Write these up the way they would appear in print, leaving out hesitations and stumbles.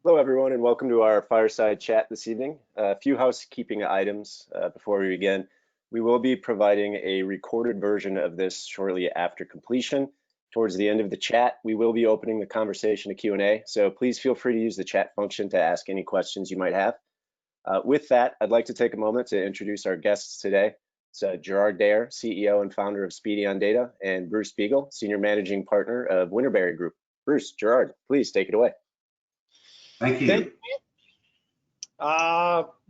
Hello, everyone, and welcome to our fireside chat this evening. A few housekeeping items before we begin. We will be providing a recorded version of this shortly after completion. Towards the end of the chat, we will be opening the conversation to Q&A, so please feel free to use the chat function to ask any questions you might have. With that, I'd like to take a moment to introduce our guests today. It's Gerard Dare, CEO and founder of Speedy on Data, and Bruce Biegel, Senior Managing Partner of Winterberry Group. Bruce, Gerard, please take it away. Thank you.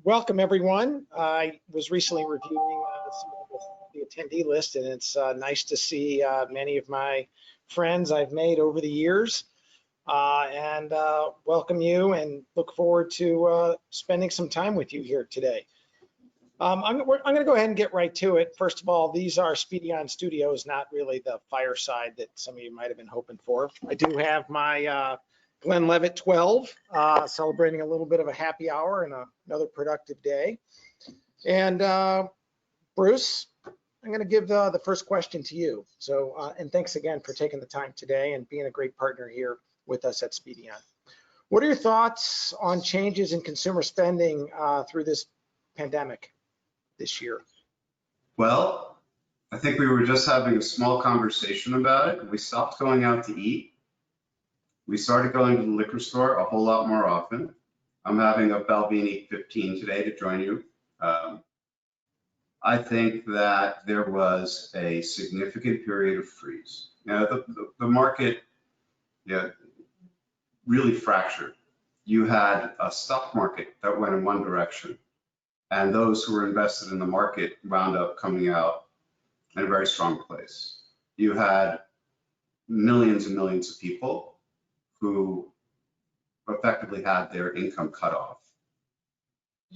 Welcome, everyone. I was recently reviewing some of the attendee list, and it's nice to see many of my friends I've made over the years, and welcome you and look forward to spending some time with you here today. I'm going to go ahead and get right to it. First of all, these are Speedy on Studios, not really the fireside that some of you might have been hoping for. I do have my Glenn Levitt 12, celebrating a little bit of a happy hour and another productive day. And Bruce, I'm going to give the first question to you. So, and thanks again for taking the time today and being a great partner here with us at Speedy On. What are your thoughts on changes in consumer spending through this pandemic this year? Well, I think we were just having a small conversation about it. We stopped going out to eat. We started going to the liquor store a whole lot more often. I'm having a Balvenie 15 today to join you. I think that there was a significant period of freeze. Now, the market really fractured. You had a stock market that went in one direction, and those who were invested in the market wound up coming out in a very strong place. You had millions and millions of people who effectively had their income cut off.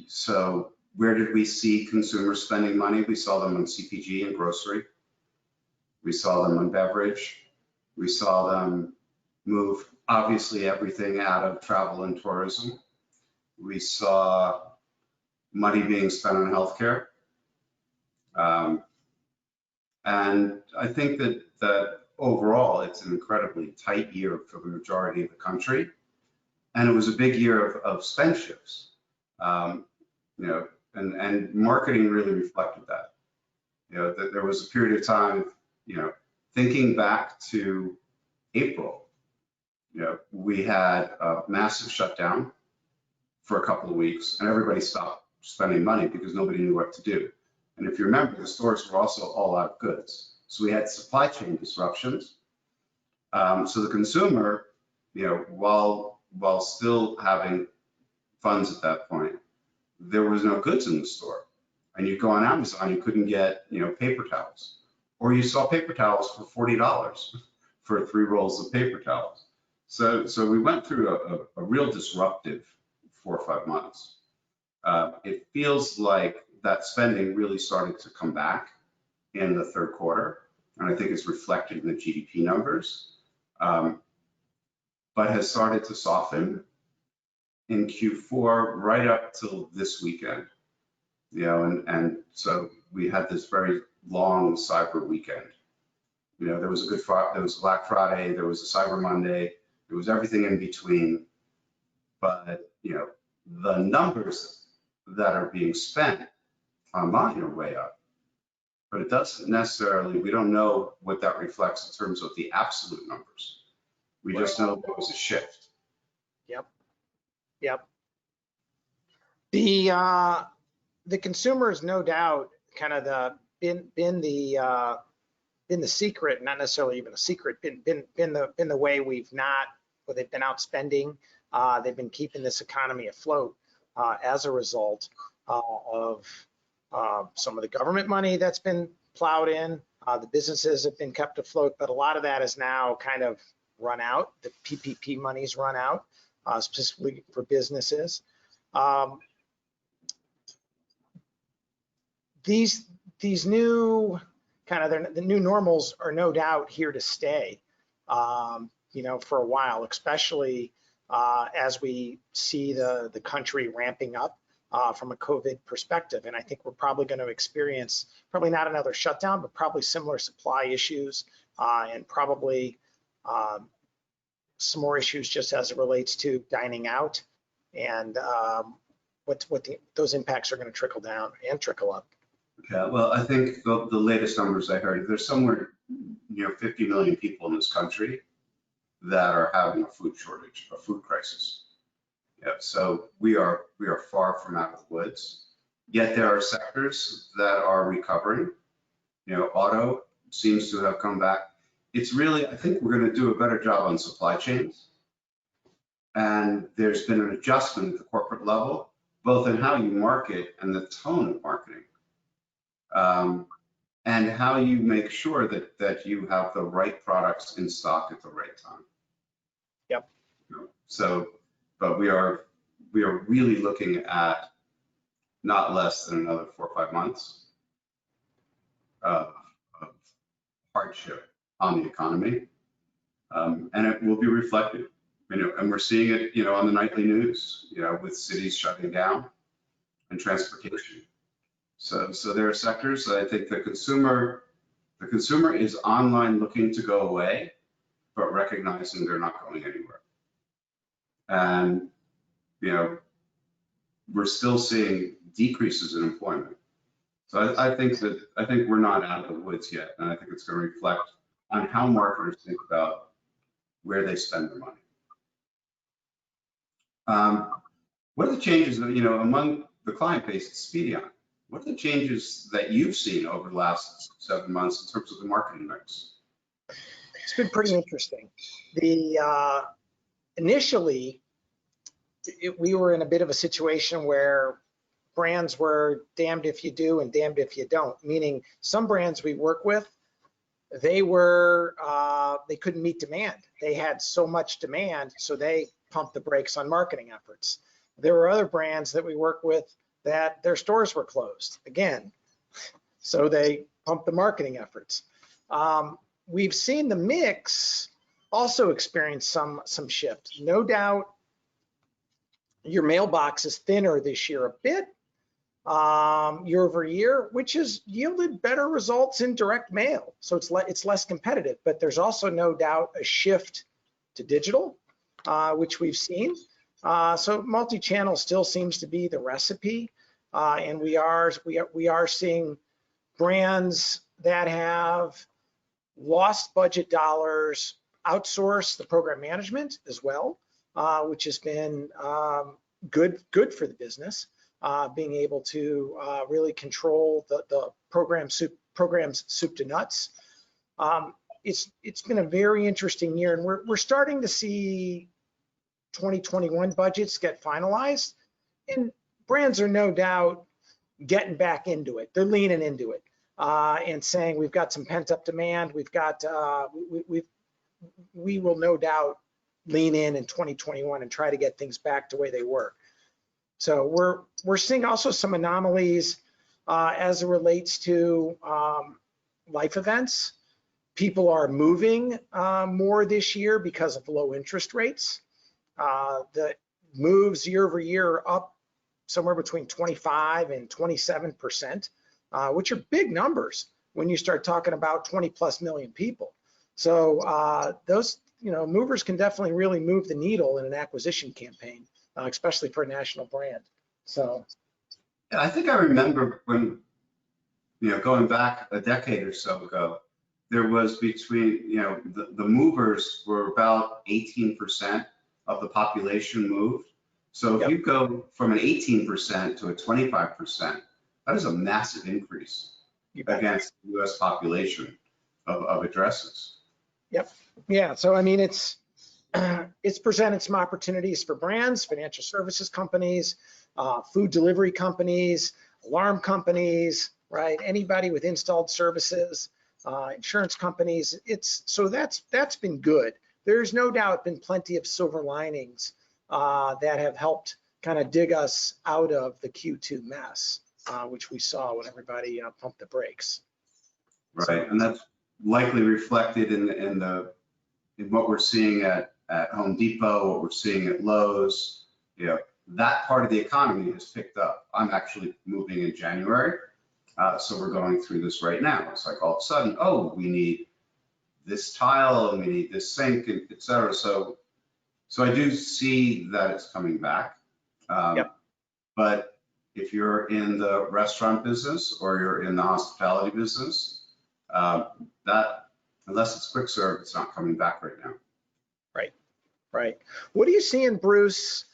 So where did we see consumers spending money? We saw them on CPG and grocery. We saw them on beverage. We saw them move, obviously, everything out of travel and tourism. We saw money being spent on healthcare. And I think that overall, it's an incredibly tight year for the majority of the country. And it was a big year of spend shifts. And marketing really reflected that. That there was a period of time, thinking back to April, we had a massive shutdown for a couple of weeks, and everybody stopped spending money because nobody knew what to do. And if you remember, the stores were also all out of goods. So we had supply chain disruptions. So the consumer, while still having funds at that point, there was no goods in the store. And you go on Amazon, you couldn't get, paper towels. Or you saw paper towels for $40 for 3 rolls of paper towels. So we went through a real disruptive 4 or 5 months. It feels like that spending really started to come back in the third quarter, and I think it's reflected in the GDP numbers, but has started to soften in Q4 right up till this weekend. And so we had this very long Cyber weekend. There was there was Black Friday, there was a Cyber Monday, there was everything in between, but the numbers that are being spent online are way up. But it doesn't necessarily, we don't know what that reflects in terms of the absolute numbers. We just know there was a shift. Yep. The consumer is no doubt kind of been the secret, not necessarily even a secret, been the way they've been out spending. They've been keeping this economy afloat as a result of some of the government money that's been plowed in. The businesses have been kept afloat, but a lot of that is now kind of run out. The PPP money's run out, specifically for businesses. These new kind of the new normals are no doubt here to stay, for a while, especially as we see the country ramping up from a COVID perspective. And I think we're probably going to experience probably not another shutdown, but probably similar supply issues and probably some more issues just as it relates to dining out and those impacts are going to trickle down and trickle up. Okay, well, I think the latest numbers I heard, there's somewhere, 50 million people in this country that are having a food shortage, a food crisis. Yeah, so we are far from out of the woods. Yet there are sectors that are recovering. Auto seems to have come back. It's really, I think we're going to do a better job on supply chains. And there's been an adjustment at the corporate level, both in how you market and the tone of marketing. And how you make sure that you have the right products in stock at the right time. Yep. So, but we are really looking at not less than another 4 or 5 months of hardship on the economy, and it will be reflected. And we're seeing it, on the nightly news, with cities shutting down and transportation. So there are sectors that I think the consumer is online looking to go away, but recognizing they're not going anywhere. And, we're still seeing decreases in employment. So I think we're not out of the woods yet. And I think it's going to reflect on how marketers think about where they spend their money. What are the changes, among the client base at Speedion? What are the changes that you've seen over the last 7 months in terms of the marketing mix? It's been pretty interesting. Initially, we were in a bit of a situation where brands were damned if you do and damned if you don't, meaning some brands we work with, they couldn't meet demand. They had so much demand, so they pumped the brakes on marketing efforts. There were other brands that we work with that their stores were closed again, so they pumped the marketing efforts. We've seen the mix also experience some shift. No doubt your mailbox is thinner this year a bit, year over year, which has yielded better results in direct mail. So it's less competitive, but there's also no doubt a shift to digital, which we've seen. So multi-channel still seems to be the recipe, and we are seeing brands that have lost budget dollars outsource the program management as well, which has been good for the business, being able to really control the program's soup to nuts. It's been a very interesting year, and we're starting to see 2021 budgets get finalized, and brands are no doubt getting back into it. They're leaning into it and saying we've got some pent-up demand. We've got we will no doubt lean in 2021 and try to get things back the way they were. So we're seeing also some anomalies as it relates to life events. People are moving more this year because of low interest rates. The moves year over year are up somewhere between 25 and 27%, which are big numbers when you start talking about 20+ million people. So those movers can definitely really move the needle in an acquisition campaign, especially for a national brand. So yeah, I think I remember when, going back a decade or so ago, there was between, the movers were about 18% of the population moved. So if you go from an 18% to a 25%, that is a massive increase against the US population of addresses. Yep. Yeah. So, I mean, it's presented some opportunities for brands, financial services companies, food delivery companies, alarm companies, right? Anybody with installed services, insurance companies. So that's been good. There's no doubt been plenty of silver linings that have helped kind of dig us out of the Q2 mess, which we saw when everybody pumped the brakes. Right, so, and that's likely reflected in what we're seeing at Home Depot, what we're seeing at Lowe's. That part of the economy has picked up. I'm actually moving in January, so we're going through this right now. It's like all of a sudden, oh, we need this tile and we need this sink, and et cetera. So I do see that it's coming back. Yep. But if you're in the restaurant business or you're in the hospitality business, that, unless it's quick serve, it's not coming back right now. Right, right. What are you seeing, Bruce,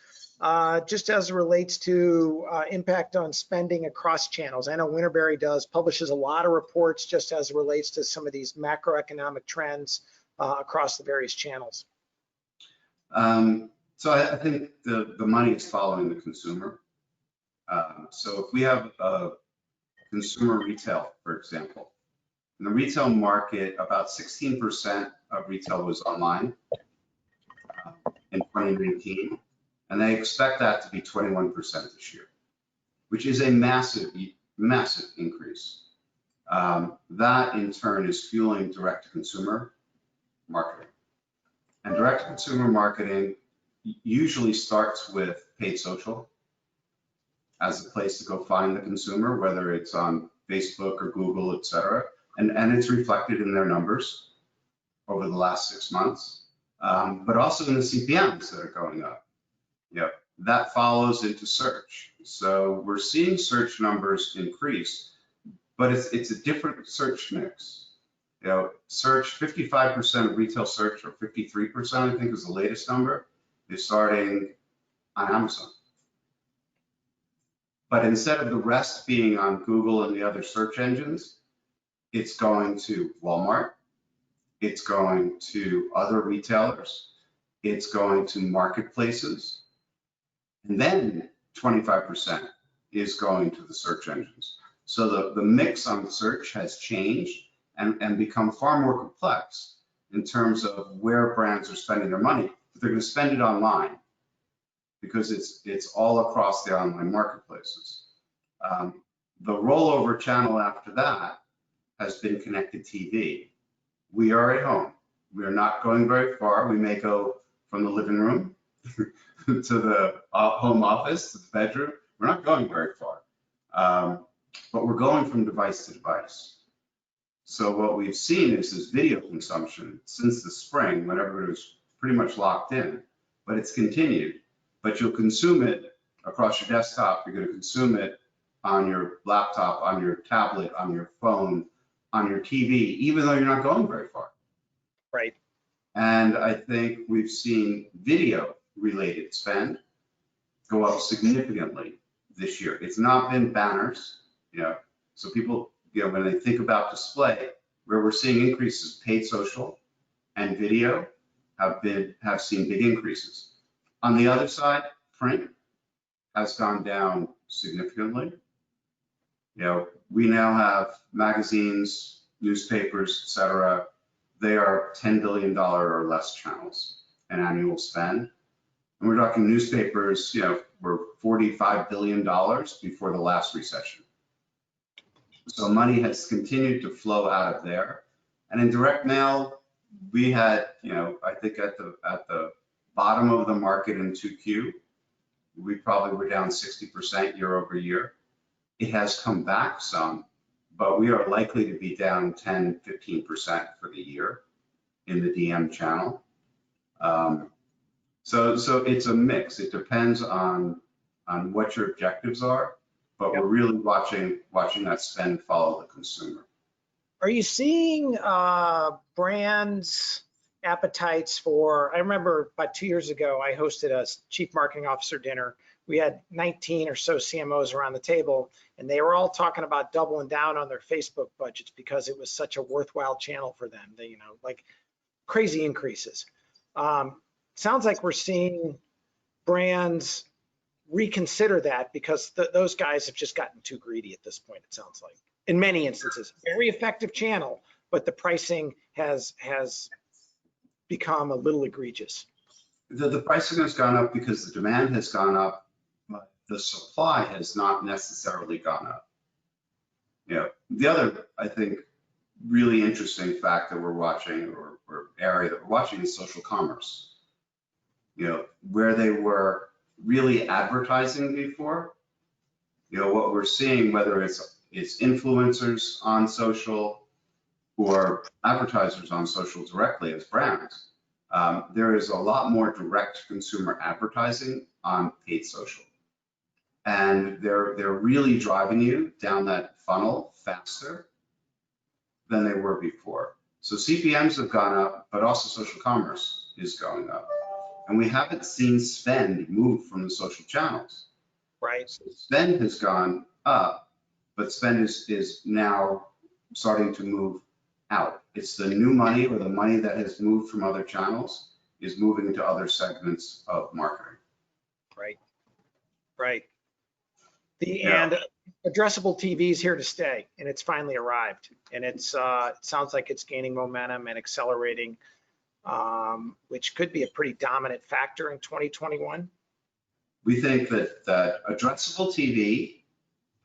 just as it relates to impact on spending across channels? I know Winterberry publishes a lot of reports just as it relates to some of these macroeconomic trends across the various channels. So I think the money is following the consumer. So if we have a consumer retail, for example, in the retail market, about 16% of retail was online in 2019, and they expect that to be 21% this year, which is a massive, massive increase. That in turn is fueling direct-to-consumer marketing. And direct-to-consumer marketing usually starts with paid social as a place to go find the consumer, whether it's on Facebook or Google, et cetera. And it's reflected in their numbers over the last 6 months, but also in the CPMs that are going up. Yep, that follows into search. So we're seeing search numbers increase, but it's a different search mix. You know, search, 55% of retail search, or 53%, I think is the latest number, is starting on Amazon. But instead of the rest being on Google and the other search engines, it's going to Walmart, it's going to other retailers, it's going to marketplaces, and then 25% is going to the search engines. So the mix on search has changed and become far more complex in terms of where brands are spending their money, but they're going to spend it online because it's all across the online marketplaces. The rollover channel after that has been connected TV. We are at home. We are not going very far. We may go from the living room to the home office, to the bedroom. We're not going very far, but we're going from device to device. So what we've seen is this video consumption since the spring, whenever it was pretty much locked in, but it's continued. But you'll consume it across your desktop. You're going to consume it on your laptop, on your tablet, on your phone, on your TV, even though you're not going very far. Right. And I think we've seen video-related spend go up significantly this year. It's not been banners, you know. So people, you know, when they think about display, where we're seeing increases, paid social and video have seen big increases. On the other side, print has gone down significantly. You know, we now have magazines, newspapers, et cetera. They are $10 billion or less channels in annual spend. And we're talking newspapers, you know, were $45 billion before the last recession. So money has continued to flow out of there. And in direct mail, we had, you know, I think at the bottom of the market in 2Q, we probably were down 60% year over year. It has come back some, but we are likely to be down 10, 15% for the year in the DM channel. So it's a mix. It depends on what your objectives are, but we're really watching that spend follow the consumer. Are you seeing brands' appetites for, I remember about 2 years ago, I hosted a chief marketing officer dinner. We had 19 or so CMOs around the table, and they were all talking about doubling down on their Facebook budgets because it was such a worthwhile channel for them. They, you know, like crazy increases. Sounds like we're seeing brands reconsider that because those guys have just gotten too greedy at this point, it sounds like. In many instances, very effective channel, but the pricing has become a little egregious. The pricing has gone up because the demand has gone up, but the supply has not necessarily gone up. You know, the other, I think, really interesting fact that we're watching or area that we're watching is social commerce. You know, where they were really advertising before, you know, what we're seeing, whether it's influencers on social or advertisers on social directly as brands, there is a lot more direct consumer advertising on paid social. and they're really driving you down that funnel faster than they were before. So CPMs have gone up, but also social commerce is going up. And we haven't seen spend move from the social channels. Right. So spend has gone up, but spend is now starting to move out. It's the new money, or the money that has moved from other channels is moving into other segments of marketing. Right. Right. Yeah. And addressable TV is here to stay, and it's finally arrived. And it sounds like it's gaining momentum and accelerating, which could be a pretty dominant factor in 2021. We think that addressable TV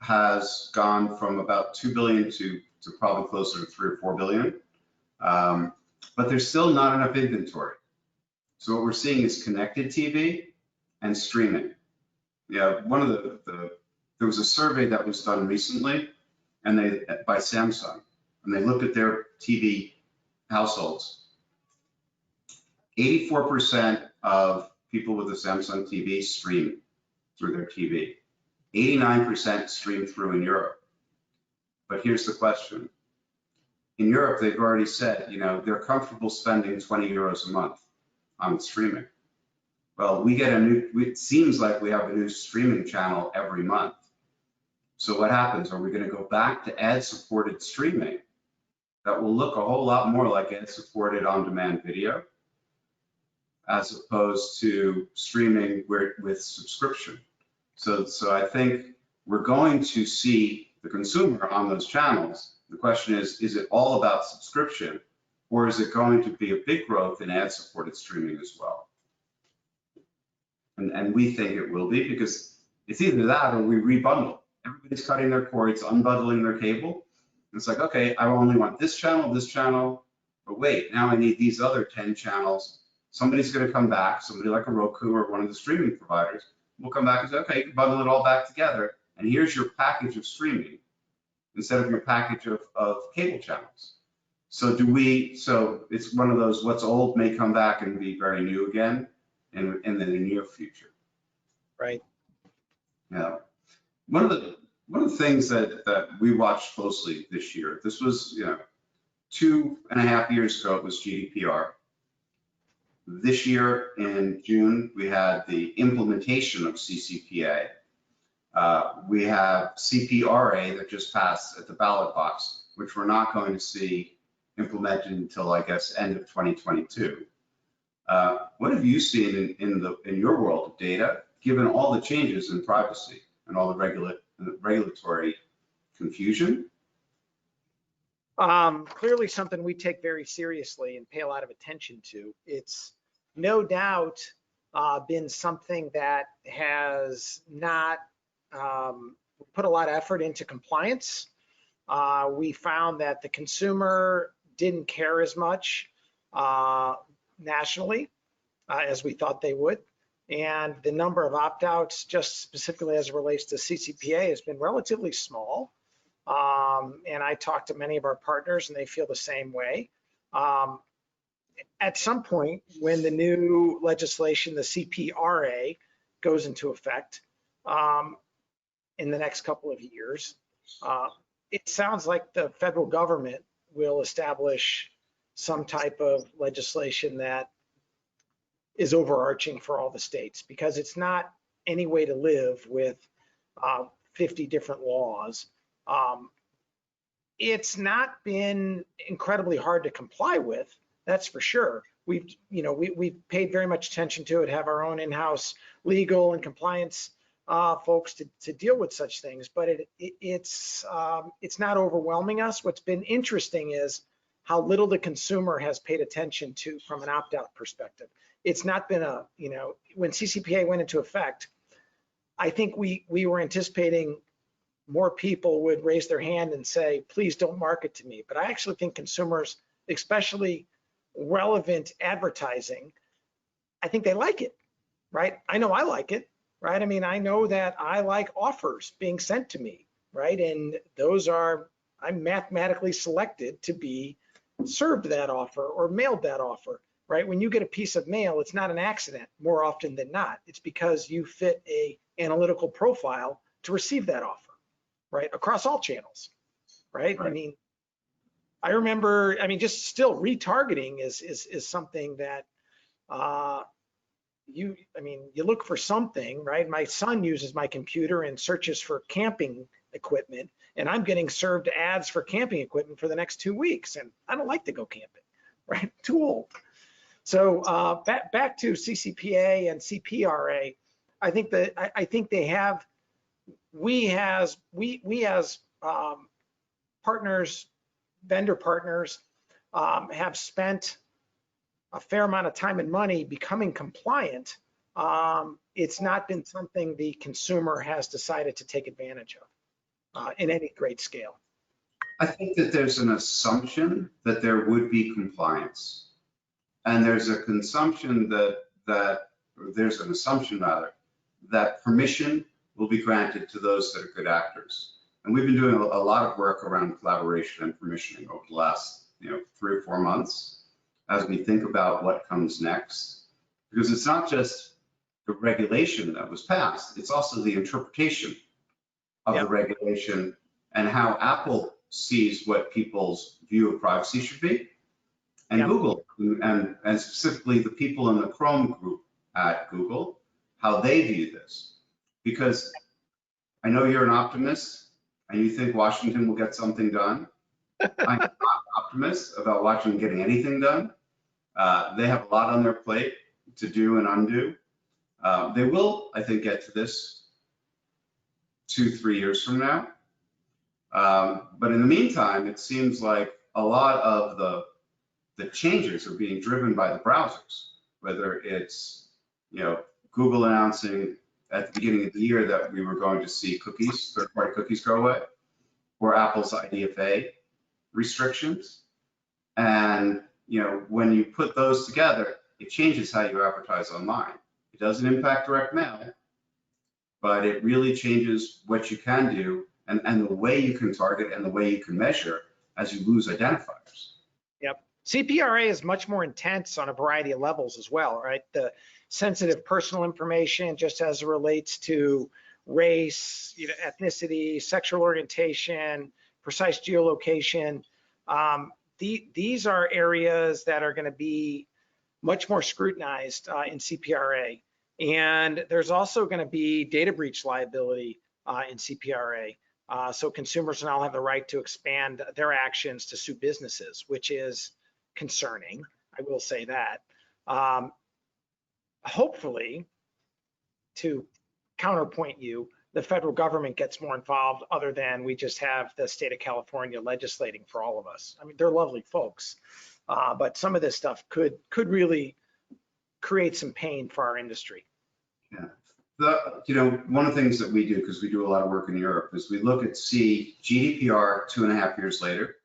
has gone from about 2 billion to probably closer to 3 or 4 billion. But there's still not enough inventory. So what we're seeing is connected TV and streaming. Yeah, there was a survey that was done recently, and by Samsung, and they looked at their TV households. 84% of people with a Samsung TV stream through their TV. 89% stream through in Europe. But here's the question. In Europe, they've already said, they're comfortable spending 20 euros a month on streaming. Well, it seems like we have a new streaming channel every month. So what happens? Are we going to go back to ad-supported streaming that will look a whole lot more like ad-supported on-demand video, as opposed to streaming with subscription? So I think we're going to see the consumer on those channels. The question is it all about subscription, or is it going to be a big growth in ad-supported streaming as well? And we think it will be, because it's either that or we rebundle. Everybody's cutting their cords, unbundling their cable. And it's like, okay, I only want this channel, but wait, now I need these other 10 channels. Somebody's going to come back, somebody like a Roku or one of the streaming providers will come back and say, okay, you can bundle it all back together, and here's your package of streaming instead of your package of cable channels. So it's one of those, what's old may come back and be very new again in the near future. Right. Yeah. One of the things that we watched closely this year, this was 2.5 years ago, it was GDPR. This year in June, we had the implementation of CCPA. We have CPRA that just passed at the ballot box, which we're not going to see implemented until, I guess, end of 2022. What have you seen in your world of data, given all the changes in privacy and all the regulatory confusion? Clearly something we take very seriously and pay a lot of attention to. It's no doubt been something that has not put a lot of effort into compliance. We found that the consumer didn't care as much nationally as we thought they would. And the number of opt-outs, just specifically as it relates to CCPA, has been relatively small. And I talked to many of our partners and they feel the same way. At some point, when the new legislation, the CPRA, goes into effect in the next couple of years, it sounds like the federal government will establish some type of legislation that is overarching for all the states, because it's not any way to live with 50 different laws. It's not been incredibly hard to comply with, that's for sure. We've paid very much attention to it, have our own in-house legal and compliance folks to deal with such things, but it's not overwhelming us. What's been interesting is how little the consumer has paid attention to from an opt-out perspective. It's not been when CCPA went into effect, I think we were anticipating more people would raise their hand and say, please don't market to me. But I actually think consumers, especially relevant advertising, I think they like it, right? I know I like it, right? I mean, I know that I like offers being sent to me, right? And I'm mathematically selected to be served that offer or mailed that offer. right? When you get a piece of mail, it's not an accident more often than not. It's because you fit a analytical profile to receive that offer, right? Across all channels, right? Right. I mean, I remember, I mean, just still retargeting is something that you look for something, right? My son uses my computer and searches for camping equipment, and I'm getting served ads for camping equipment for the next 2 weeks, and I don't like to go camping, right? Too old. So back to CCPA and CPRA, I think they have, we as partners, vendor partners, have spent a fair amount of time and money becoming compliant. It's not been something the consumer has decided to take advantage of in any great scale. I think that there's an assumption that there would be compliance. And there's a consumption that there's an assumption rather, that permission will be granted to those that are good actors. And we've been doing a lot of work around collaboration and permissioning over the last 3 or 4 months as we think about what comes next. Because it's not just the regulation that was passed, it's also the interpretation of the regulation and how Apple sees what people's view of privacy should be. And Google, and specifically the people in the Chrome group at Google, how they view this. Because I know you're an optimist and you think Washington will get something done. I'm not an optimist about Washington getting anything done. They have a lot on their plate to do and undo. They will, I think, get to this 2-3 years from now. But in the meantime, it seems like a lot of the changes are being driven by the browsers, whether it's Google announcing at the beginning of the year that we were going to see cookies, third-party cookies go away, or Apple's IDFA restrictions. And when you put those together, it changes how you advertise online. It doesn't impact direct mail, but it really changes what you can do and the way you can target and the way you can measure as you lose identifiers. Yep. CPRA is much more intense on a variety of levels as well, right? The sensitive personal information, just as it relates to race, ethnicity, sexual orientation, precise geolocation. These are areas that are going to be much more scrutinized in CPRA. And there's also going to be data breach liability in CPRA. So consumers now have the right to expand their actions to sue businesses, which is concerning. I will say that. Hopefully, to counterpoint you, the federal government gets more involved other than we just have the state of California legislating for all of us. I mean, they're lovely folks, but some of this stuff could really create some pain for our industry. Yeah. One of the things that we do, because we do a lot of work in Europe, is we look at GDPR 2.5 years later,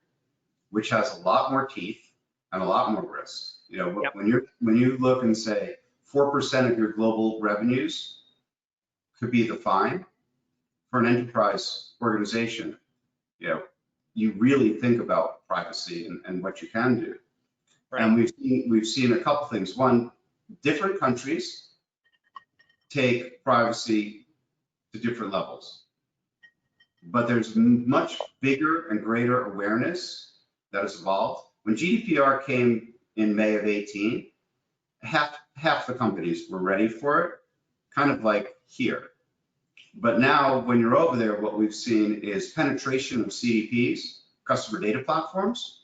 which has a lot more teeth and a lot more risk. When you look and say 4% of your global revenues could be the fine for an enterprise organization, you really think about privacy and what you can do. Right. And we've seen a couple things. One, different countries take privacy to different levels, but there's much bigger and greater awareness that has evolved. When GDPR came in May of 18, half the companies were ready for it, kind of like here. But now when you're over there, what we've seen is penetration of CDPs, customer data platforms,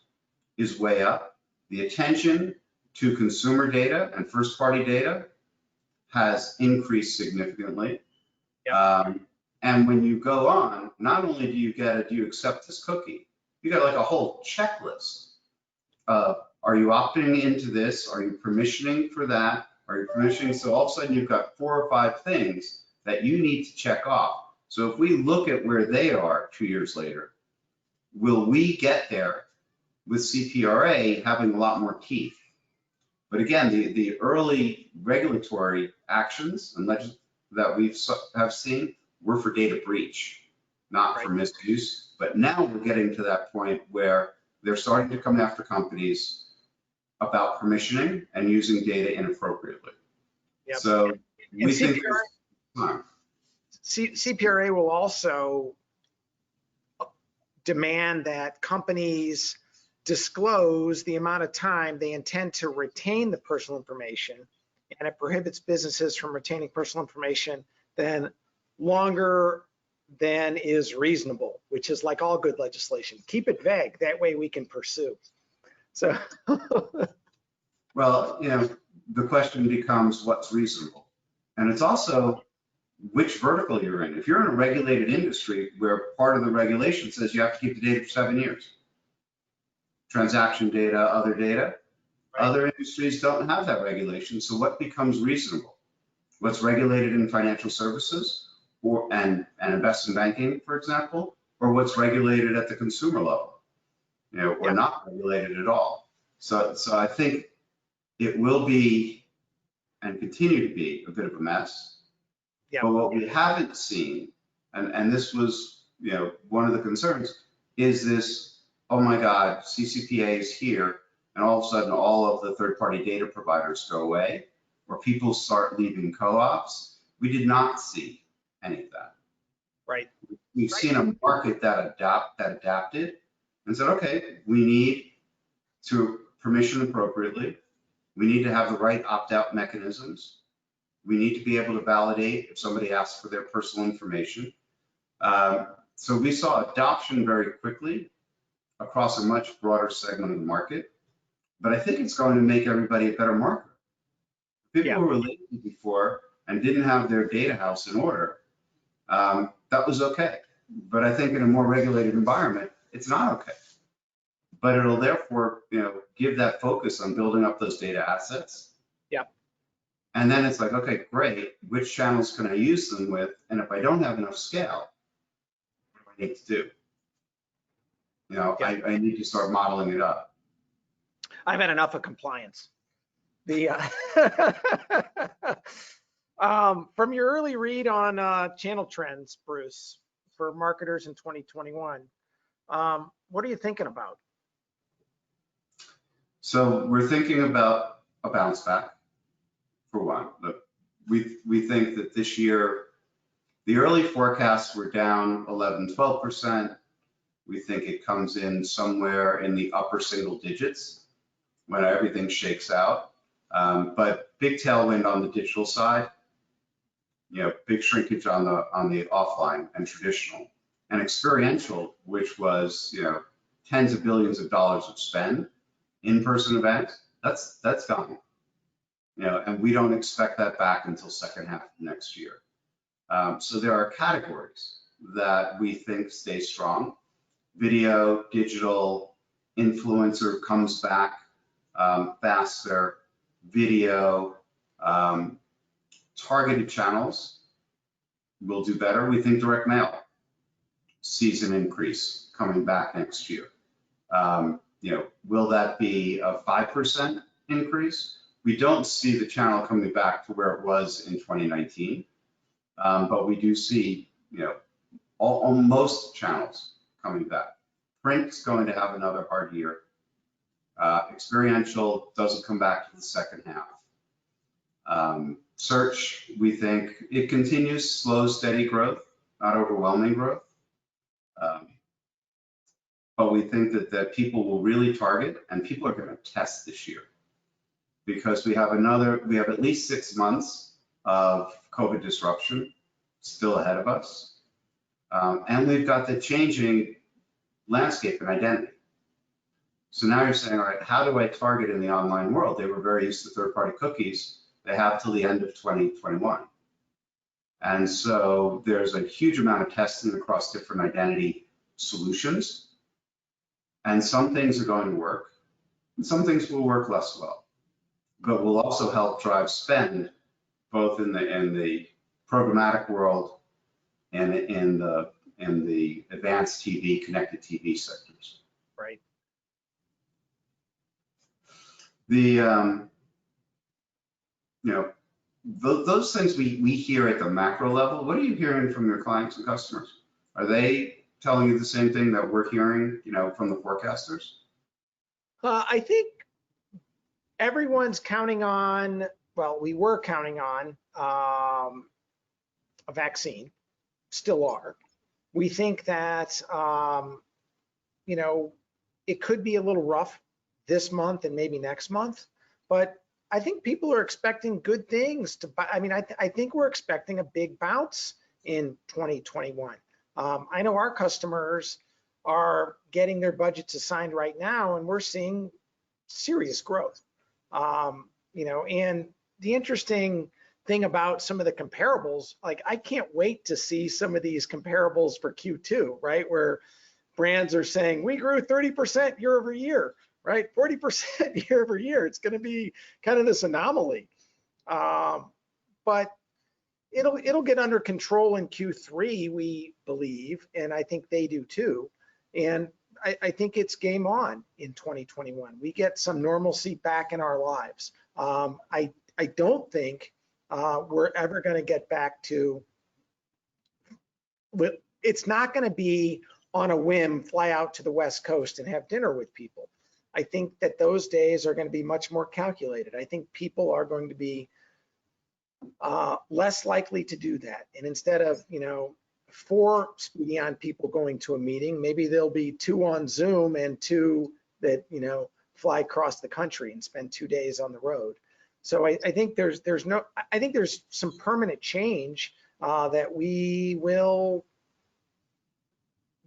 is way up. The attention to consumer data and first-party data has increased significantly. Yep. And when you go on, not only do you accept this cookie, you got like a whole checklist of, are you opting into this? Are you permissioning for that? Are you permissioning? So all of a sudden you've got 4 or 5 things that you need to check off. So if we look at where they are 2 years later, will we get there with CPRA having a lot more teeth? But again, the early regulatory actions and that we have seen were for data breach, not for misuse. But now we're getting to that point where they're starting to come after companies about permissioning and using data inappropriately. Yep. So And we think CPRA, there's time. CPRA will also demand that companies disclose the amount of time they intend to retain the personal information, and it prohibits businesses from retaining personal information then longer than is reasonable, which is like all good legislation. Keep it vague, that way we can pursue. So Well, the question becomes what's reasonable. And it's also which vertical you're in. If you're in a regulated industry where part of the regulation says you have to keep the data for 7 years, transaction data, other data, right. Other industries don't have that regulation. So what becomes reasonable? What's regulated in financial services and investment banking, for example, or what's regulated at the consumer level, or Yeah. not regulated at all. So I think it will be and continue to be a bit of a mess. Yeah. But what we haven't seen, and this was, one of the concerns, is this, oh my God, CCPA is here, and all of a sudden all of the third-party data providers go away, or people start leaving co-ops. We did not see any of that. Right. We've seen a market that adapted and said, okay, we need to permission appropriately. We need to have the right opt-out mechanisms. We need to be able to validate if somebody asks for their personal information. So we saw adoption very quickly across a much broader segment of the market, but I think it's going to make everybody a better marketer. People who were lazy before and didn't have their data house in order, that was okay. But I think in a more regulated environment, it's not okay. But it'll therefore, give that focus on building up those data assets. Yep. And then it's like, okay, great. Which channels can I use them with? And if I don't have enough scale, what do I need to do? I need to start modeling it up. I've had enough of compliance. From your early read on channel trends, Bruce, for marketers in 2021, what are you thinking about? So we're thinking about a bounce back, for one. But we think that this year, the early forecasts were down 11, 12%. We think it comes in somewhere in the upper single digits when everything shakes out. But big tailwind on the digital side, big shrinkage on the offline and traditional, and experiential, which was tens of billions of dollars of spend. In-person events, that's gone. And we don't expect that back until second half of next year. So there are categories that we think stay strong. Video, digital, influencer comes back faster, video, targeted channels will do better. We think direct mail sees an increase coming back next year. Will that be a 5% increase? We don't see the channel coming back to where it was in 2019, but we do see, most channels coming back. Print's going to have another hard year. Experiential doesn't come back to the second half. Search, we think it continues slow, steady growth, not overwhelming growth. But we think that people will really target, and people are going to test this year because we have at least 6 months of COVID disruption still ahead of us. And we've got the changing landscape and identity. So now you're saying, all right, how do I target in the online world? They were very used to third-party cookies. They have till the end of 2021. And so there's a huge amount of testing across different identity solutions. And some things are going to work, and some things will work less well, but will also help drive spend both in the programmatic world and in the advanced TV, connected TV sectors. Right. Those things we hear at the macro level. What are you hearing from your clients and customers? Are they telling you the same thing that we're hearing, from the forecasters? I think everyone's counting on, well, we were counting on a vaccine, still are. We think that, you know, it could be a little rough this month and maybe next month, but I think people are expecting good things to buy. I mean, I think we're expecting a big bounce in 2021. I know our customers are getting their budgets assigned right now, and we're seeing serious growth. You know, and the interesting thing about some of the comparables, like I can't wait to see some of these comparables for Q2, right? Where brands are saying we grew 30% year over year, right? 40% year over year. It's going to be kind of this anomaly, but it'll get under control in Q3, we believe, and I think they do too. And I think it's game on in 2021. We get some normalcy back in our lives. I don't think we're ever going to get back to. It's not going to be on a whim, fly out to the West Coast and have dinner with people. I think that those days are going to be much more calculated. I think people are going to be less likely to do that. And instead of, you know, 4 Speedion people going to a meeting, maybe there'll be 2 on Zoom and 2 that, you know, fly across the country and spend 2 days on the road. So I think there's some permanent change that we will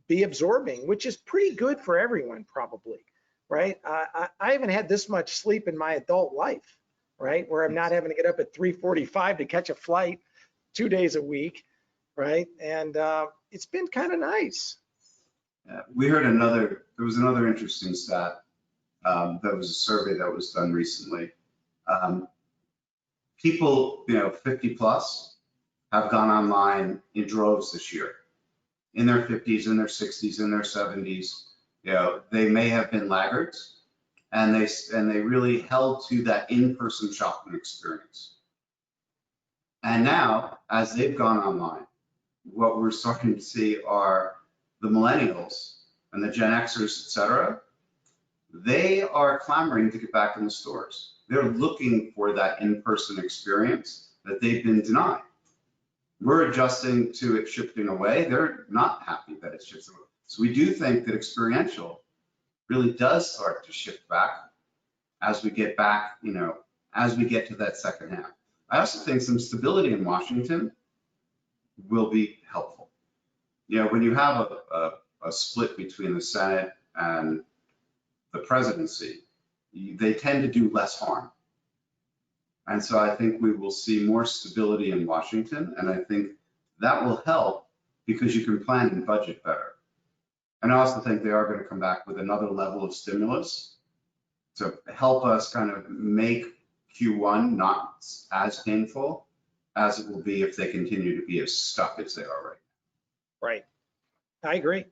be absorbing, which is pretty good for everyone probably, right? I haven't had this much sleep in my adult life, right? Where I'm not having to get up at 3:45 to catch a flight 2 days a week, right? And it's been kind of nice. We heard there was another interesting stat. That was a survey that was done recently. People, you know, 50 plus have gone online in droves this year. In their 50s, in their 60s, in their 70s, you know, they may have been laggards, and they really held to that in-person shopping experience. And now, as they've gone online, what we're starting to see are the millennials and the Gen Xers, et cetera. They are clamoring to get back in the stores. They're looking for that in-person experience that they've been denied. We're adjusting to it shifting away. They're not happy that it shifts away. So we do think that experiential really does start to shift back as we get back, you know, as we get to that second half. I also think some stability in Washington will be helpful. You know, when you have a split between the Senate and the presidency, they tend to do less harm. And so I think we will see more stability in Washington, and I think that will help because you can plan and budget better. And I also think they are going to come back with another level of stimulus to help us kind of make Q1 not as painful as it will be if they continue to be as stuck as they are right now. Right. I agree.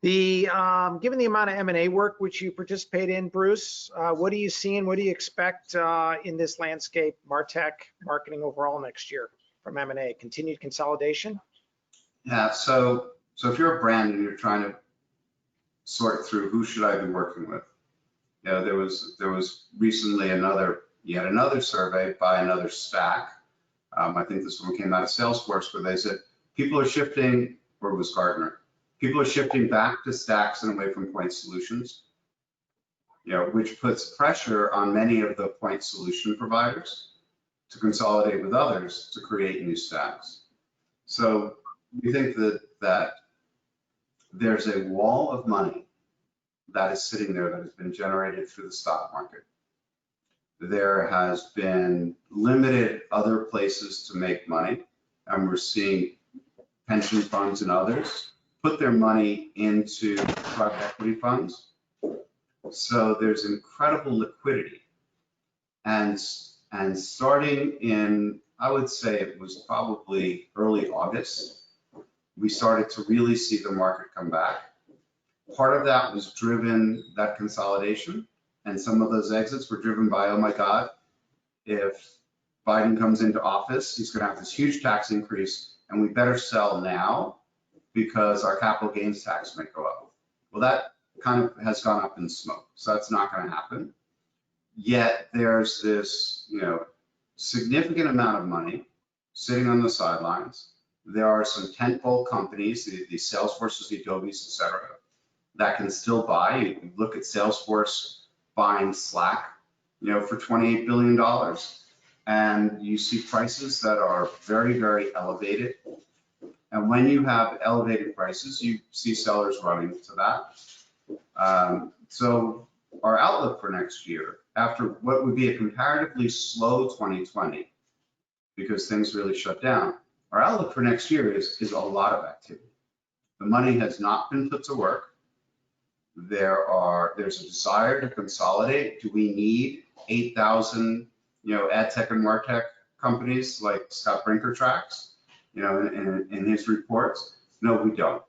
Given the amount of M&A work which you participate in, Bruce, what are you seeing? What do you expect in this landscape, MarTech marketing overall next year from M&A? Continued consolidation? Yeah. So if you're a brand and you're trying to sort through who should I be working with, you know, there was recently yet another survey by another stack. I think this one came out of Salesforce, where they said people are shifting, or it was Gartner. People are shifting back to stacks and away from point solutions, you know, which puts pressure on many of the point solution providers to consolidate with others to create new stacks. So we think that there's a wall of money that is sitting there that has been generated through the stock market. There has been limited other places to make money, and we're seeing pension funds and others put their money into private equity funds. So there's incredible liquidity. And starting in, I would say it was probably early August, we started to really see the market come back. Part of that was that consolidation, and some of those exits were driven by, oh my God, if Biden comes into office, he's gonna have this huge tax increase, and we better sell now because our capital gains tax might go up. Well, that kind of has gone up in smoke, so that's not going to happen. Yet there's this, significant amount of money sitting on the sidelines. There are some tentpole companies, the Salesforces, the Adobes, et cetera, that can still buy. You look at Salesforce buying Slack, for $28 billion. And you see prices that are very, very elevated. And when you have elevated prices, you see sellers running to that. So our outlook for next year, after what would be a comparatively slow 2020, because things really shut down, our outlook for next year is a lot of activity. The money has not been put to work. There's a desire to consolidate. Do we need 8,000, ad tech and MarTech companies like Scott Brinker tracks, in his reports? No, we don't.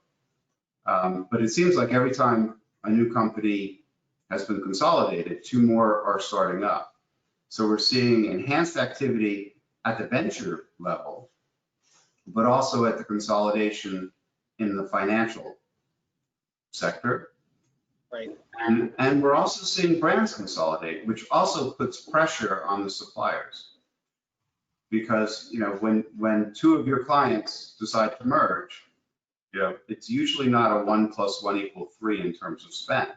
But it seems like every time a new company has been consolidated, two more are starting up. So we're seeing enhanced activity at the venture level, but also at the consolidation in the financial sector. Right. And we're also seeing brands consolidate, which also puts pressure on the suppliers. Because, when two of your clients decide to merge, it's usually not a 1 + 1 = 3 in terms of spend.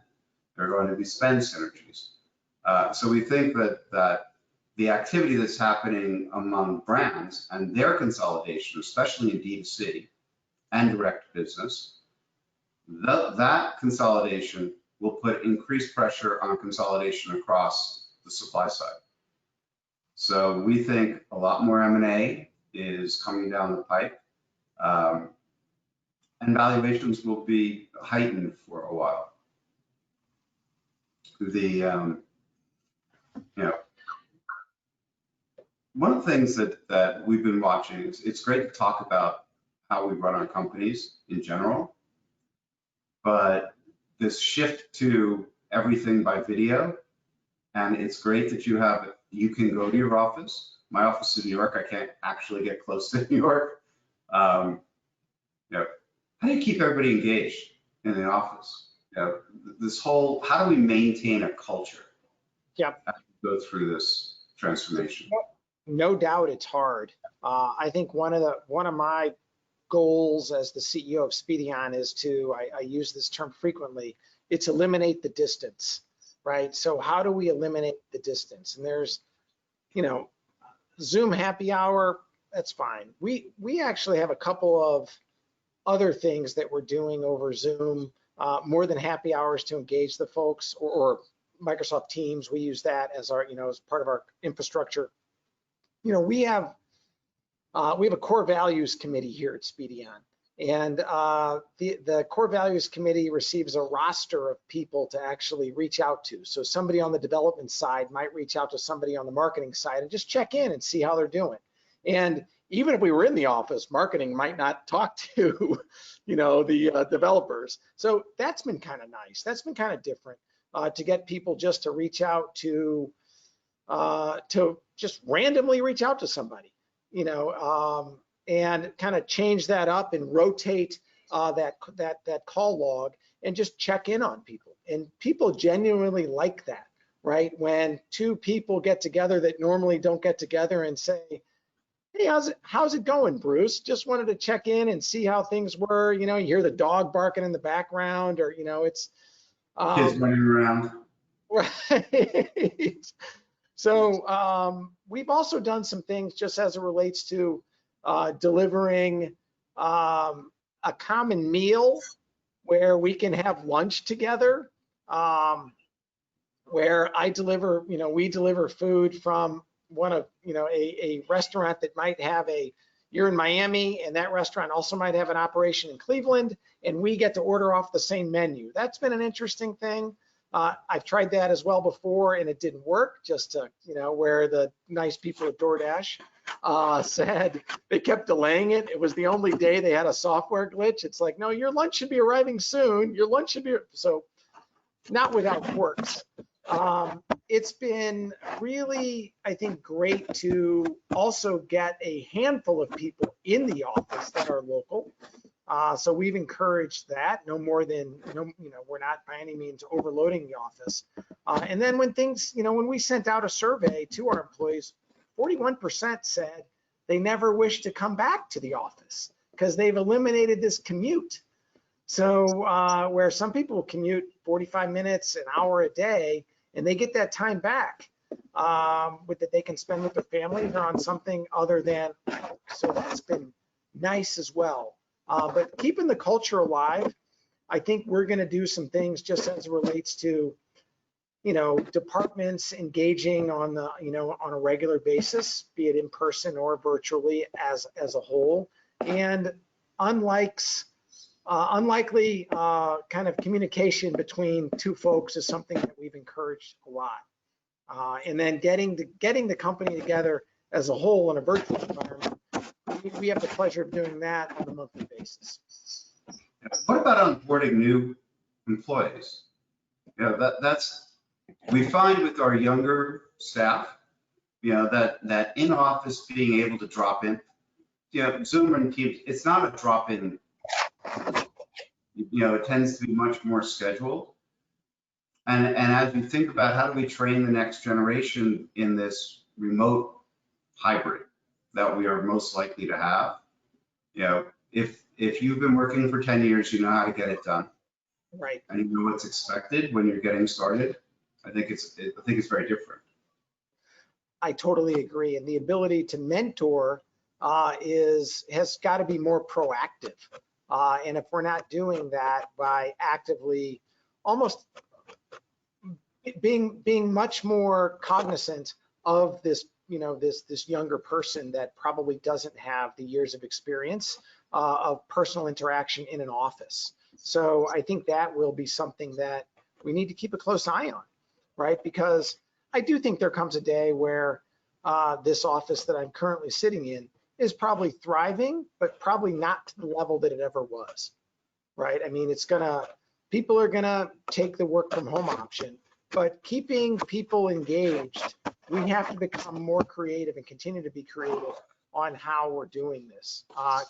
There are going to be spend synergies. So we think that the activity that's happening among brands and their consolidation, especially in D2C and direct business, that consolidation will put increased pressure on consolidation across the supply side. So we think a lot more M&A is coming down the pipe, and valuations will be heightened for a while. One of the things that we've been watching is it's great to talk about how we run our companies in general, but this shift to everything by video, and it's great that you can go to your office. My office is in New York. I can't actually get close to New York. How do you keep everybody engaged in the office? How do we maintain a culture? Yeah. As we go through this transformation? No doubt it's hard. I think one of my goals as the CEO of Speedion is I use this term frequently, it's eliminate the distance, right? So how do we eliminate the distance? And there's, Zoom happy hour, that's fine. We actually have a couple of other things that we're doing over Zoom, more than happy hours to engage the folks, or Microsoft Teams. We use that as our, as part of our infrastructure. We have a core values committee here at Speedion, and the core values committee receives a roster of people to actually reach out to. So somebody on the development side might reach out to somebody on the marketing side and just check in and see how they're doing. And even if we were in the office, marketing might not talk to, the developers. So that's been kind of nice. That's been kind of different to get people just to reach out to just randomly reach out to somebody, and kind of change that up and rotate that call log and just check in on people. And people genuinely like that, right? When two people get together that normally don't get together and say, hey, how's it going, Bruce? Just wanted to check in and see how things were. You hear the dog barking in the background, or it's kids running around. Right. So we've also done some things just as it relates to delivering a common meal where we can have lunch together, where we deliver food from one of, a restaurant that might have you're in Miami, and that restaurant also might have an operation in Cleveland, and we get to order off the same menu. That's been an interesting thing. I've tried that as well before, and it didn't work, just to, where the nice people at DoorDash said they kept delaying it. It was the only day they had a software glitch. It's like, no, your lunch should be arriving soon. Your lunch should be, so not without quirks. It's been really, I think, great to also get a handful of people in the office that are local. So we've encouraged that, no more than, we're not by any means overloading the office. And then when things, when we sent out a survey to our employees, 41% said they never wish to come back to the office because they've eliminated this commute. So where some people commute 45 minutes, an hour a day, and they get that time back that they can spend with their families or on something other than work. So that's been nice as well. But keeping the culture alive, I think we're going to do some things just as it relates to, departments engaging on on a regular basis, be it in person or virtually as a whole, and unlikely kind of communication between two folks is something that we've encouraged a lot. And then getting the company together as a whole in a virtual environment, we have the pleasure of doing that on a monthly basis. What about onboarding new employees? That's we find with our younger staff, that in office being able to drop in, Zoom and Teams, it's not a drop in. It tends to be much more scheduled. And as we think about how do we train the next generation in this remote hybrid that we are most likely to have, if you've been working for 10 years, you know how to get it done. Right. And you know what's expected when you're getting started. I think it's very different. I totally agree. And the ability to mentor has got to be more proactive. And if we're not doing that by actively almost being much more cognizant of this, this younger person that probably doesn't have the years of experience of personal interaction in an office. So I think that will be something that we need to keep a close eye on, right? Because I do think there comes a day where this office that I'm currently sitting in is probably thriving, but probably not to the level that it ever was, right? I mean, people are gonna take the work from home option, but keeping people engaged, we have to become more creative and continue to be creative on how we're doing this.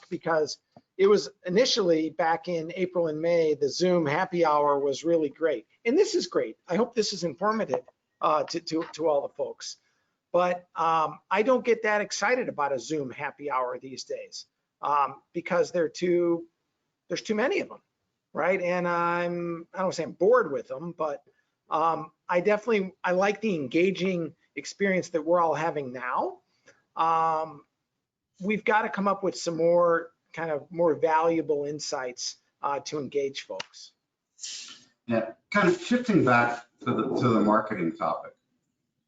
Because it was initially back in April and May, the Zoom happy hour was really great. And this is great. I hope this is informative to all the folks. But I don't get that excited about a Zoom happy hour these days because there's too many of them, right? And I don't want to say I'm bored with them, but I like the engaging experience that we're all having now. We've got to come up with some more valuable insights to engage folks. Yeah, kind of shifting back to the marketing topic.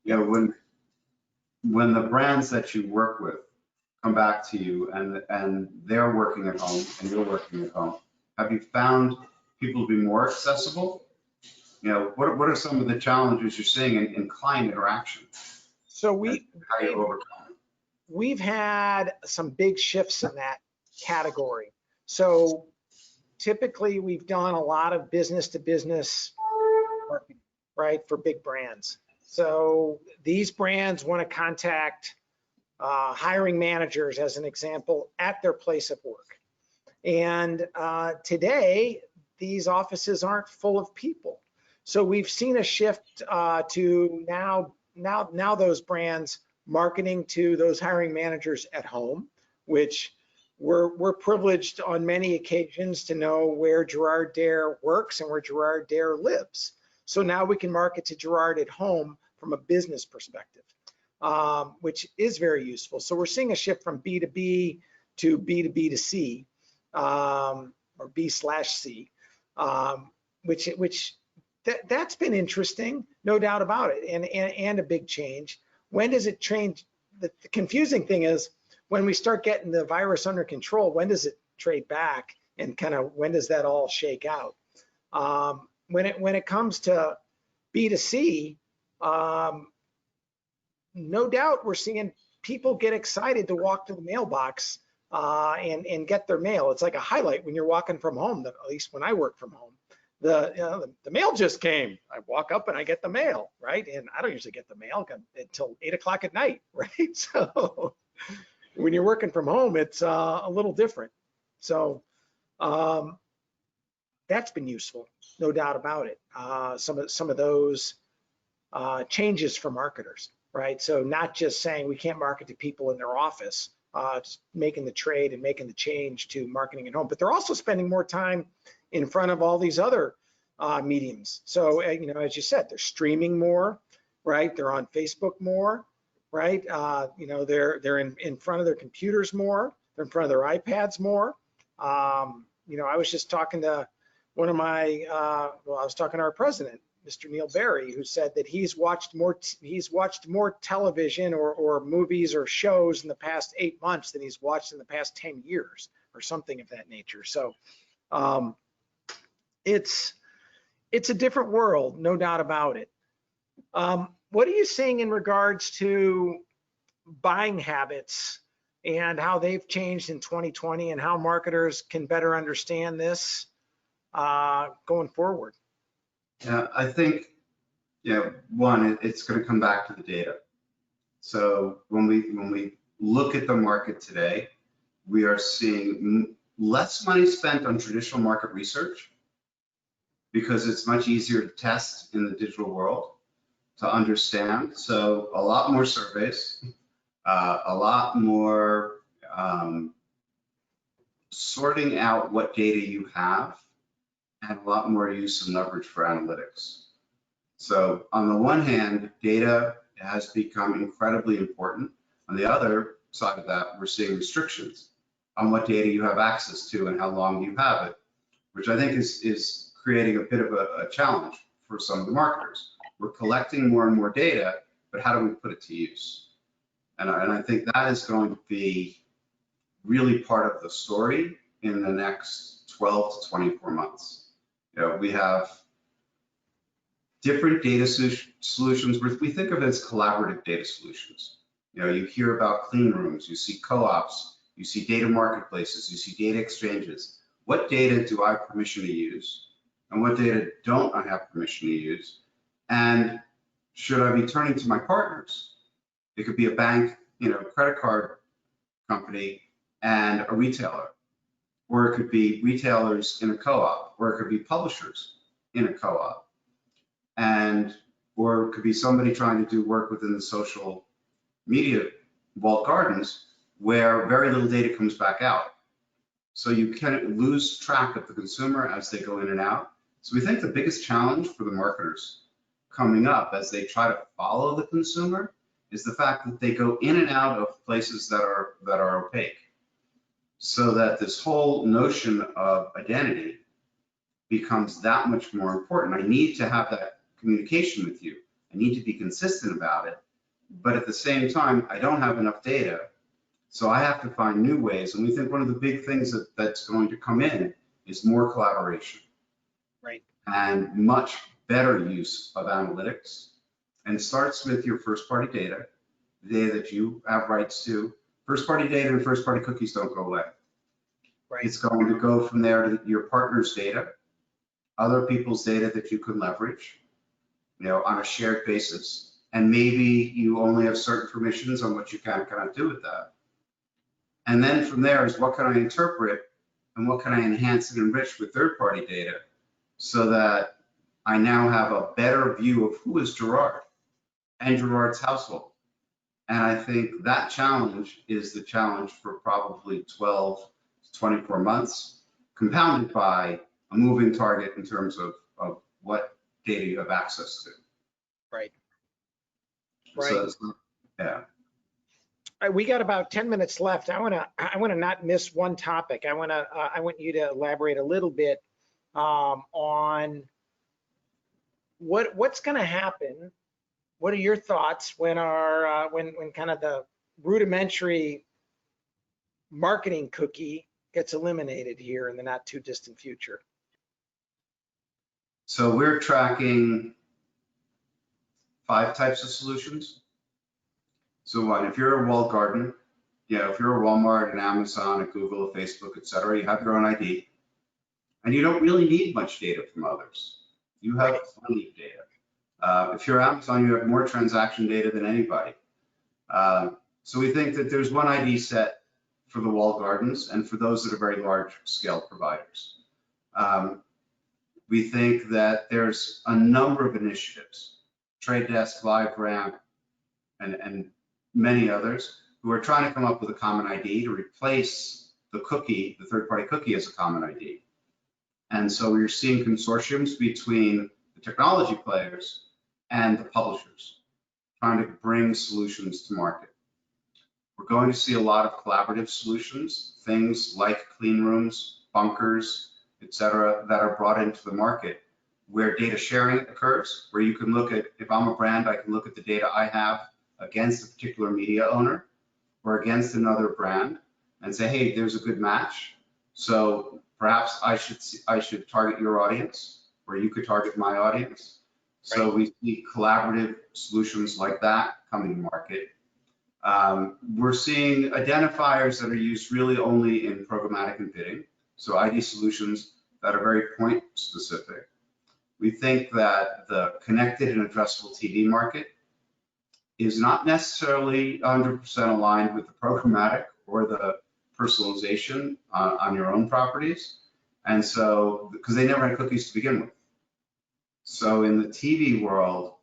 When the brands that you work with come back to you and they're working at home and you're working at home, have you found people to be more accessible? What are some of the challenges you're seeing in client interaction? So how you overcome it? We've had some big shifts in that category. So typically we've done a lot of business to business marketing, right, for big brands. So these brands want to contact hiring managers, as an example, at their place of work. And today, these offices aren't full of people. So we've seen a shift to now those brands marketing to those hiring managers at home, which we're privileged on many occasions to know where Gerard Dare works and where Gerard Dare lives. So now we can market to Gerard at home from a business perspective, which is very useful. So we're seeing a shift from B2B to B2B2C, or B/C, which that's been interesting, no doubt about it, and a big change. When does it change? The confusing thing is when we start getting the virus under control, when does it trade back, and kind of when does that all shake out? When it comes to B2C, no doubt we're seeing people get excited to walk to the mailbox and get their mail. It's like a highlight when you're walking from home, at least when I work from home. The mail just came. I walk up and I get the mail, right? And I don't usually get the mail until 8 o'clock at night, right? So when you're working from home, it's a little different. So that's been useful, no doubt about it. Some of those changes for marketers, right? So not just saying we can't market to people in their office, just making the trade and making the change to marketing at home, but they're also spending more time in front of all these other mediums. So, as you said, they're streaming more, right? They're on Facebook more, right? They're in front of their computers more. They're in front of their iPads more. I was just talking to one of my, I was talking to our president, Mr. Neil Barry, who said that he's watched more television or movies or shows in the past 8 months than he's watched in the past 10 years or something of that nature. So it's a different world, no doubt about it. What are you seeing in regards to buying habits and how they've changed in 2020 and how marketers can better understand this going forward? Yeah, I think, one, it's going to come back to the data. So when we look at the market today, we are seeing less money spent on traditional market research because it's much easier to test in the digital world, to understand. So a lot more surveys, a lot more sorting out what data you have, and a lot more use and leverage for analytics. So on the one hand, data has become incredibly important. On the other side of that, we're seeing restrictions on what data you have access to and how long you have it, which I think is creating a bit of a challenge for some of the marketers. We're collecting more and more data, but how do we put it to use? And I think that is going to be really part of the story in the next 12 to 24 months. We have different data solutions. We think of it as collaborative data solutions. You hear about clean rooms, you see co-ops, you see data marketplaces, you see data exchanges. What data do I have permission to use? And what data don't I have permission to use? And should I be turning to my partners? It could be a bank, credit card company and a retailer. Or it could be retailers in a co-op, or it could be publishers in a co-op. Or it could be somebody trying to do work within the social media walled gardens where very little data comes back out. So you can lose track of the consumer as they go in and out. So we think the biggest challenge for the marketers coming up as they try to follow the consumer is the fact that they go in and out of places that are opaque. So that this whole notion of identity becomes that much more important. I need to have that communication with you. I need to be consistent about it. But at the same time, I don't have enough data. So I have to find new ways. And we think one of the big things that's going to come in is more collaboration. Right. And much better use of analytics. And starts with your first party data, the data that you have rights to. First party data and first party cookies don't go away. Right. It's going to go from there to your partner's data, other people's data that you can leverage, on a shared basis. And maybe you only have certain permissions on what you can and cannot do with that. And then from there is what can I interpret and what can I enhance and enrich with third party data so that I now have a better view of who is Gerard and Gerard's household. And I think that challenge is the challenge for probably 12 to 24 months, compounded by a moving target in terms of what data you have access to. Right. So, yeah. We got about 10 minutes left. I want to not miss one topic. I want you to elaborate a little bit on what's going to happen. What are your thoughts when when kind of the rudimentary marketing cookie gets eliminated here in the not too distant future? So we're tracking 5 types of solutions. So one, if you're a walled garden, if you're a Walmart, an Amazon, a Google, a Facebook, et cetera, you have your own ID, and you don't really need much data from others. You have plenty of data. If you're Amazon, you have more transaction data than anybody. So we think that there's one ID set for the walled gardens and for those that are very large scale providers. We think that there's a number of initiatives Trade Desk, LiveRamp, and many others who are trying to come up with a common ID to replace the cookie, the third-party cookie, as a common ID. And so you're seeing consortiums between the technology players and the publishers trying to bring solutions to market. We're going to see a lot of collaborative solutions, things like clean rooms, bunkers, et cetera, that are brought into the market where data sharing occurs, where you can look at, if I'm a brand, I can look at the data I have against a particular media owner or against another brand and say, hey, there's a good match. So perhaps I should target your audience, or you could target my audience. So Right. we see collaborative solutions like that coming to market. We're seeing identifiers that are used really only in programmatic and bidding, so ID solutions that are very point specific. We think that the connected and addressable TV market is not necessarily 100% aligned with the programmatic or the personalization on your own properties. And so, because they never had cookies to begin with. So in the TV world,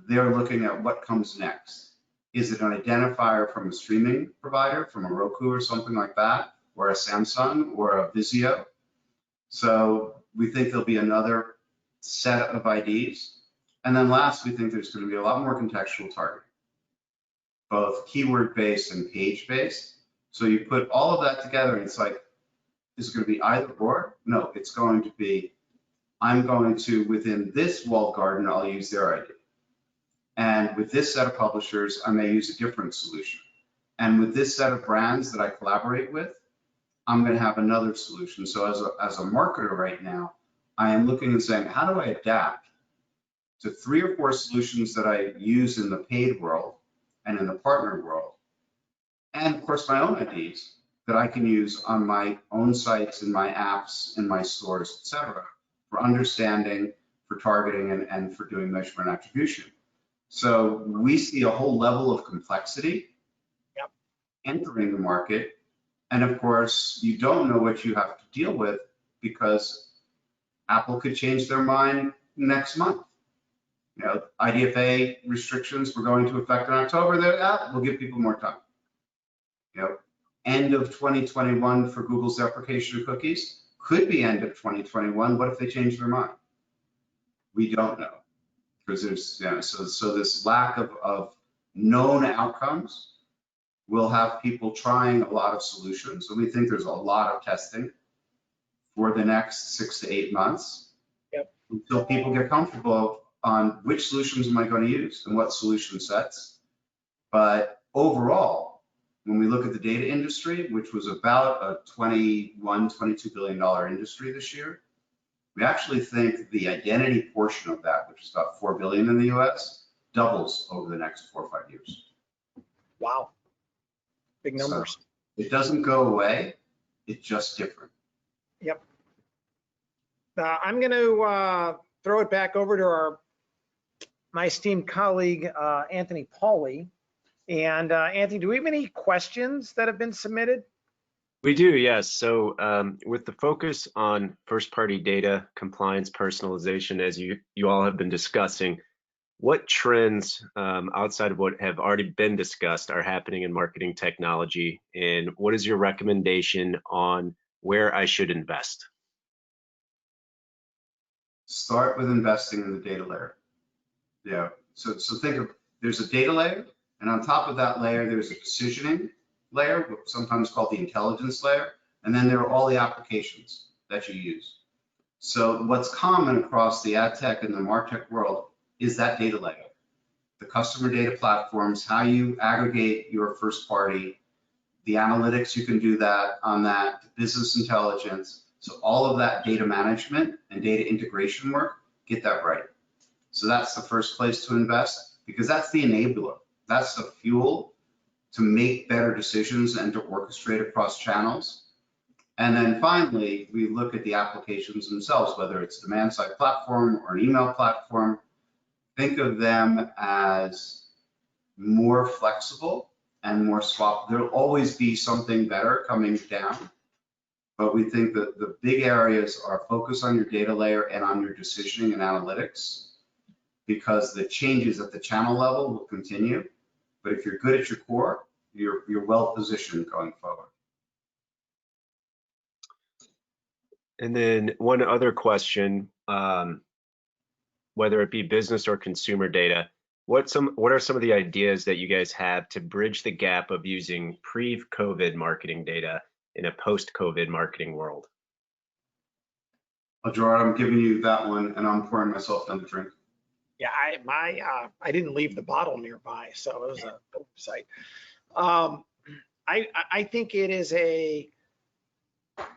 they're looking at what comes next. Is it an identifier from a streaming provider, from a Roku or something like that, or a Samsung or a Vizio? So we think there'll be another set of IDs. And then last, we think there's going to be a lot more contextual targeting, both keyword-based and page-based. So you put all of that together and it's like, is it going to be either or? No, it's going to be, I'm going to, within this walled garden, I'll use their ID. And with this set of publishers, I may use a different solution. And with this set of brands that I collaborate with, I'm going to have another solution. So as a marketer right now, I am looking and saying, how do I adapt to 3 or 4 solutions that I use in the paid world and in the partner world, and of course my own IDs that I can use on my own sites, in my apps, in my stores, etc., for understanding, for targeting, and for doing measurement and attribution. So we see a whole level of complexity entering the market. And of course, you don't know what you have to deal with because Apple could change their mind next month. You know, IDFA restrictions were going to affect in October. We'll give people more time. You know, end of 2021 for Google's deprecation of cookies could be end of 2021. What if they change their mind? We don't know, because there's, you know, so this lack of known outcomes will have people trying a lot of solutions. So we think there's a lot of testing for the next 6 to 8 months until people get comfortable on which solutions am I going to use and what solution sets. But overall, when we look at the data industry, which was about a $22 billion industry this year, we actually think the identity portion of that, which is about $4 billion in the US, doubles over the next 4 or 5 years. Wow. Big numbers. So it doesn't go away, it's just different. Yep. I'm going to throw it back over to my esteemed colleague, Anthony Pauly. And Anthony, do we have any questions that have been submitted? We do, yes. So with the focus on first-party data, compliance, personalization, as you all have been discussing, what trends outside of what have already been discussed are happening in marketing technology, and what is your recommendation on where I should invest? Start with investing in the data layer. Yeah, so think of, there's a data layer, and on top of that layer, there's a decisioning layer, sometimes called the intelligence layer, and then there are all the applications that you use. So what's common across the ad tech and the MarTech world is that data layer. The customer data platforms, how you aggregate your first party, the analytics, you can do that on that, business intelligence. So all of that data management and data integration work, get that right. So that's the first place to invest, because that's the enabler. That's the fuel to make better decisions and to orchestrate across channels. And then finally, we look at the applications themselves, whether it's a demand side platform or an email platform. Think of them as more flexible and more swap. There'll always be something better coming down, but we think that the big areas are focus on your data layer and on your decisioning and analytics. because the changes at the channel level will continue. But if you're good at your core, you're well positioned going forward. And then one other question, whether it be business or consumer data, what are some of the ideas that you guys have to bridge the gap of using pre-COVID marketing data in a post-COVID marketing world? Well, Gerard, I'm giving you that one, and I'm pouring myself another drink. Yeah, I didn't leave the bottle nearby, so it was an oversight. I think it is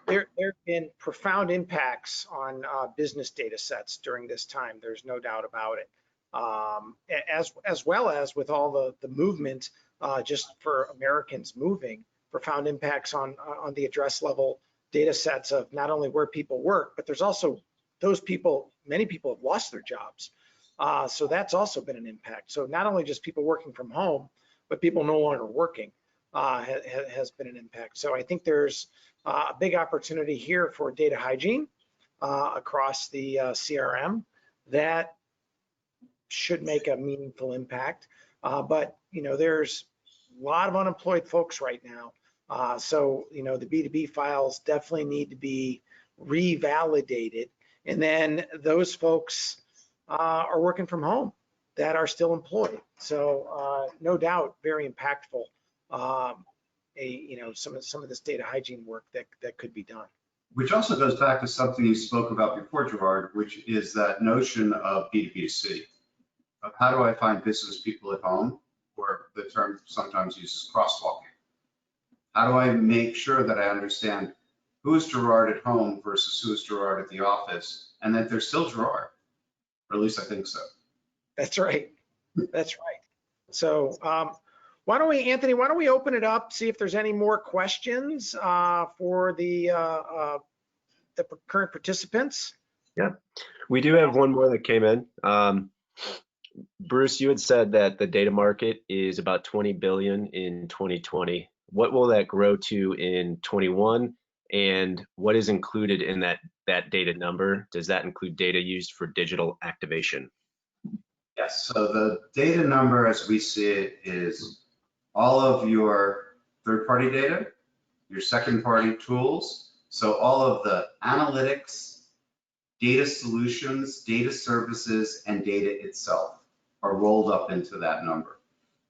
there have been profound impacts on business data sets during this time. There's no doubt about it. As well as with all the movement just for Americans moving, profound impacts on the address level data sets of not only where people work, but there's also those people, many people have lost their jobs. So that's also been an impact. So not only just people working from home, but people no longer working has been an impact. So I think there's a big opportunity here for data hygiene across the CRM that should make a meaningful impact. But there's a lot of unemployed folks right now. So the B2B files definitely need to be revalidated. And then those folks are working from home that are still employed. So no doubt, very impactful. Some of this data hygiene work that could be done. Which also goes back to something you spoke about before, Gerard, which is that notion of B2B2C. Of how do I find business people at home, or the term sometimes uses crosswalking. How do I make sure that I understand who is Gerard at home versus who is Gerard at the office, and that they're still Gerard, or at least I think so. That's right. That's right. So why don't we, Anthony, why don't we open it up, see if there's any more questions for the current participants? Yeah, we do have one more that came in. Bruce, you had said that the data market is about 20 billion in 2020. What will that grow to in 21? And what is included in that data number? Does that include data used for digital activation? Yes, so the data number as we see it is all of your third-party data, your second-party tools, so all of the analytics, data solutions, data services, and data itself are rolled up into that number.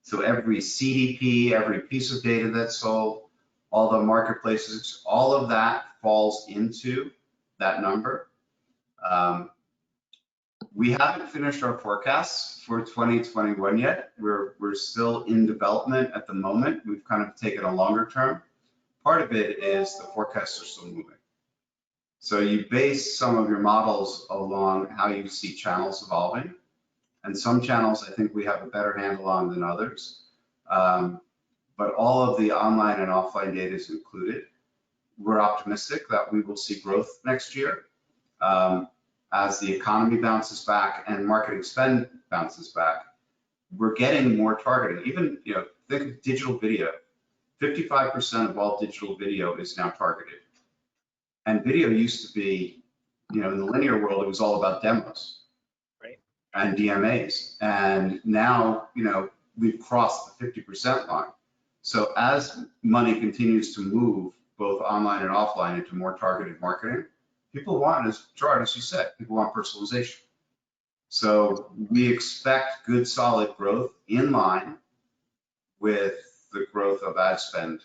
So every CDP, every piece of data that's sold, all the marketplaces, all of that falls into that number. We haven't finished our forecasts for 2021 yet. We're still in development at the moment. We've kind of taken a longer term. Part of it is the forecasts are still moving. So you base some of your models along how you see channels evolving. And some channels I think we have a better handle on than others. But all of the online and offline data is included. We're optimistic that we will see growth next year as the economy bounces back and marketing spend bounces back. We're getting more targeted. Even, think of digital video. 55% of all digital video is now targeted. And video used to be, in the linear world, it was all about demos, right? And DMAs. And now, we've crossed the 50% line. So as money continues to move both online and offline into more targeted marketing, people want, as Gerard, as you said, people want personalization. So we expect good, solid growth in line with the growth of ad spend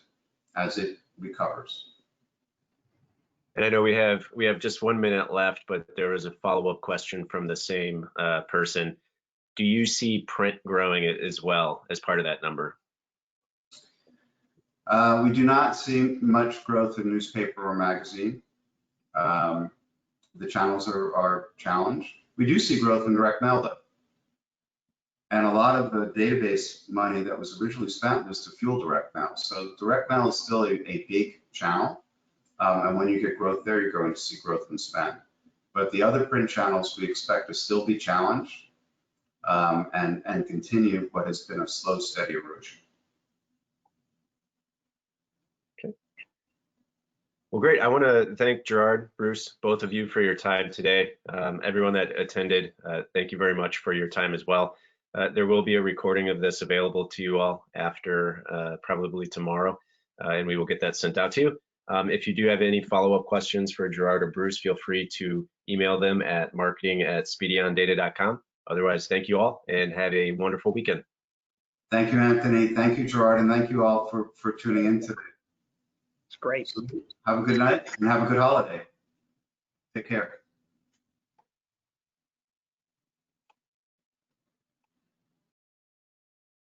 as it recovers. And I know we have just 1 minute left, but there was a follow-up question from the same person. Do you see print growing as well as part of that number? We do not see much growth in newspaper or magazine. The channels are challenged. We do see growth in direct mail though. And a lot of the database money that was originally spent was to fuel direct mail. So direct mail is still a big channel. And when you get growth there, you're going to see growth in spend. But the other print channels we expect to still be challenged and continue what has been a slow, steady erosion. Okay. Well, great. I want to thank Gerard, Bruce, both of you for your time today. Everyone that attended, thank you very much for your time as well. There will be a recording of this available to you all after probably tomorrow, and we will get that sent out to you. If you do have any follow-up questions for Gerard or Bruce, feel free to email them at marketing@speedyondata.com. Otherwise, thank you all and have a wonderful weekend. Thank you, Anthony. Thank you, Gerard, and thank you all for tuning in today. It's great. Have a good night and have a good holiday. Take care.